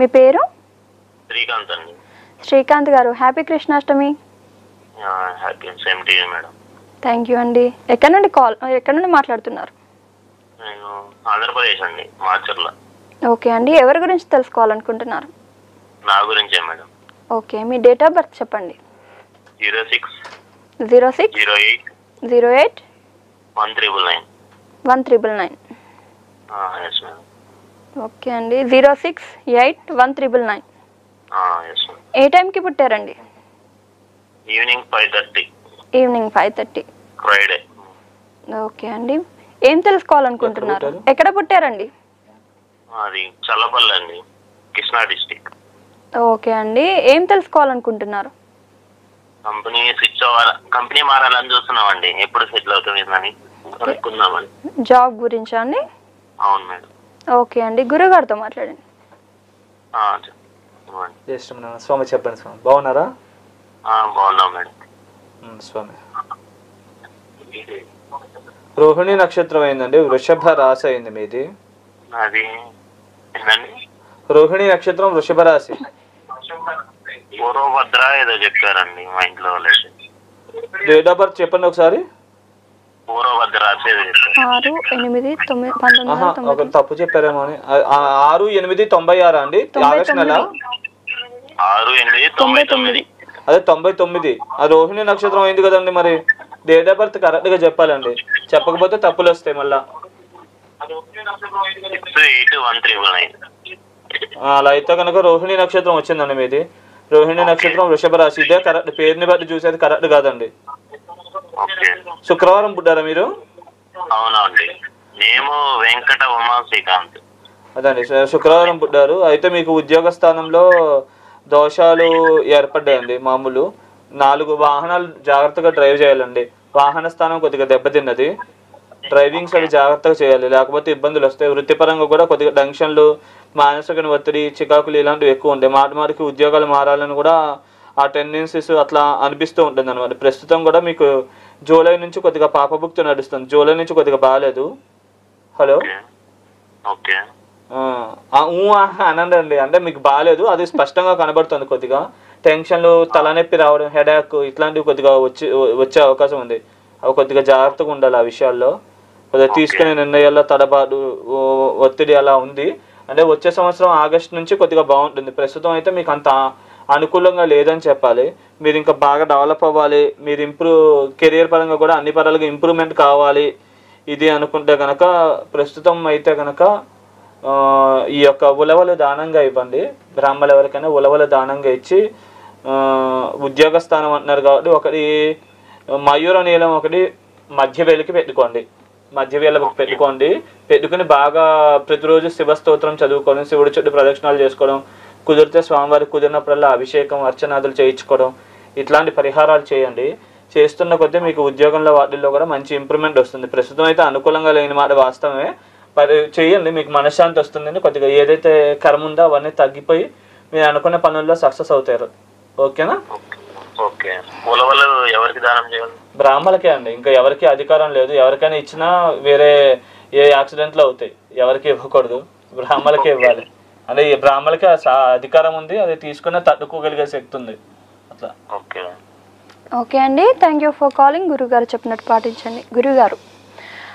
మీ పేరు? శ్రీకాంత్ అండి. శ్రీకాంత్ గారు, happy Krishnashtami. Happy same to you madam. Thank you అండి. ఎక్కడ నుండి మాట్లాడుతున్నారు? నేను ఆంధ్రప్రదేశ్ అండి, మాచర్ల. ఓకే అండి, ఎవరి గురించి తెలుసుకోవాలనుకుంటున్నారు? నా గురించే madam. Okay, me date of birth చెప్పండి. 06 08 199. Yes madam. ఓకే అండి, 068199. Yes madam. ఏ టైంకి పుట్టారండి? ఈవినింగ్ 5:30. Evening 5:30 Friday. ఓకే అండి, ఏం తెలుసుకోవాలనుకుంటున్నారు? ఎక్కడ పుట్టారండి? అది చల్లపల్లి అండి, కృష్ణా డిస్టిక్. ఓకే అండి, ఏం తెలుసుకోవాలనుకుంటున్నారు? కంపెనీ స్విచ్ అవ్వాలి, కంపెనీ మారాలని చూస్తున్నామండి. ఎప్పుడు సెటిల్ అవుతుంది కనుక్కుందామని. జాబ్ గురించా అండి? అవును మేడం. ఓకే అండి, గురుగారితో మాట్లాడండి. స్వామి చెప్పండి స్వామి. బాగున్నారా? బాగున్నాం మేడం. స్వామి, రోహిణి నక్షత్రం అయిందండి, వృషభ రాశి అయింది మీది. అది ఏంటండి? రోహిణి నక్షత్రం, వృషభ రాశి. పూర్వభద్ర ఏదో చెప్పారండి మా ఇంట్లో వాళ్ళైతే. డేట్ ఆఫ్ బర్త్ చెప్పండి ఒకసారి. పూర్వభద్ర ఏదో చెప్పారు. 6, 8, 9, తప్పు చెప్పారేమో అని. 6, 8, 96 అండి, ఆగస్టు నెల. 6, 8, 99. అదే 99. ఆ రోహిణి నక్షత్రం అయింది కదండి, మరి డేట్ ఆఫ్ బర్త్ కరెక్ట్ గా చెప్పాలండి, చెప్పకపోతే తప్పులు వస్తాయి మళ్ళా. 68139. అలా అయితే కనుక రోహిణి నక్షత్రం వచ్చిందండి మీది. రోహిణి నక్షత్రం, వృషభ రాశి. ఇదే కరెక్ట్, పేరుని బట్టి చూసేది కరెక్ట్ కాదండి. శుక్రవారం పుట్టారా మీరు? అవునండి, మేము వెంకట ఉమా శ్రీకాంత్. అదండి, శుక్రవారం పుట్టారు. అయితే మీకు ఉద్యోగ స్థానంలో దోషాలు ఏర్పడ్డాయండి. మామూలు 4 వాహనాలు జాగ్రత్తగా డ్రైవ్ చేయాలండి. వాహన స్థానం కొద్దిగా దెబ్బతిన్నది. డ్రైవింగ్స్ అవి జాగ్రత్తగా చేయాలి, లేకపోతే ఇబ్బందులు వస్తాయి. వృత్తిపరంగా కూడా కొద్దిగా టెన్షన్లు, మానసిక ఒత్తిడి, చికాకులు ఇలాంటివి ఎక్కువ ఉంటాయి. మాటికి ఉద్యోగాలు మారాలని కూడా ఆ టెండెన్సీస్ అట్లా అనిపిస్తూ ఉంటుంది అనమాట. ప్రస్తుతం కూడా మీకు జూలై నుంచి కొద్దిగా పాపభుక్తి నడుస్తుంది. జూలై నుంచి కొద్దిగా బాగాలేదు. హలో, అనండి, అంటే మీకు బాగాలేదు, అది స్పష్టంగా కనబడుతుంది. కొద్దిగా టెన్షన్లు, తలనొప్పి రావడం, హెడేక్ ఇట్లాంటివి కొద్దిగా వచ్చే అవకాశం ఉంది. అవి కొద్దిగా జాగ్రత్తగా ఉండాలి ఆ విషయాల్లో. కొద్దిగా తీసుకునే నిర్ణయాల్లో తడబాటు, ఒత్తిడి అలా ఉంది. అంటే వచ్చే సంవత్సరం ఆగస్టు నుంచి కొద్దిగా బాగుంటుంది. ప్రస్తుతం అయితే మీకు అంత అనుకూలంగా లేదని చెప్పాలి. మీరు ఇంకా బాగా డెవలప్ అవ్వాలి, మీరు కెరియర్ పరంగా కూడా అన్ని పరాలుగా ఇంప్రూవ్మెంట్ కావాలి ఇది అనుకుంటే కనుక, ప్రస్తుతం అయితే కనుక ఈ యొక్క ఉలవలు దానంగా ఇవ్వండి. బ్రాహ్మణులు ఎవరికైనా ఉలవలు దానంగా ఇచ్చి, ఉద్యోగ స్థానం అంటున్నారు కాబట్టి ఒకటి మయూర నీలం ఒకటి మధ్య వేలికి పెట్టుకోండి. మధ్య వేలకు పెట్టుకుని బాగా ప్రతిరోజు శివస్తోత్రం చదువుకోవడం, శివుడి చుట్టూ ప్రదక్షిణాలు చేసుకోవడం, కుదిరితే స్వామివారికి కుదిరినప్పుడల్లా అభిషేకం, అర్చనాదులు చేయించుకోవడం, ఇట్లాంటి పరిహారాలు చేయండి. చేస్తున్న కొద్దీ మీకు ఉద్యోగంలో వాటిల్లో కూడా మంచి ఇంప్రూవ్మెంట్ వస్తుంది. ప్రస్తుతం అయితే అనుకూలంగా లేని మాట వాస్తవమే. చేయండి, మీకు మనశ్శాంతి వస్తుందని. కొద్దిగా ఏదైతే కర్మ ఉందో అవన్నీ తగ్గిపోయి మీరు అనుకున్న పనుల్లో సక్సెస్ అవుతారు. ఓకేనా? బ్రాహ్మణులకే అండి, ఇంకా ఎవరికి అధికారం లేదు. ఎవరికైనా ఇచ్చినా వేరే ఏ యాక్సిడెంట్లు అవుతాయి, ఎవరికి ఇవ్వకూడదు, బ్రాహ్మణులకే ఇవ్వాలి. అంటే ఈ బ్రాహ్మణులకి అధికారం ఉంది, అది తీసుకునే తట్టుకోగలిగే శక్తి ఉంది అట్లా. ఓకే అండి, థ్యాంక్ యూ ఫర్ కాలింగ్. గురుగారు చెప్పినట్టు పాటించండి. గురుగారు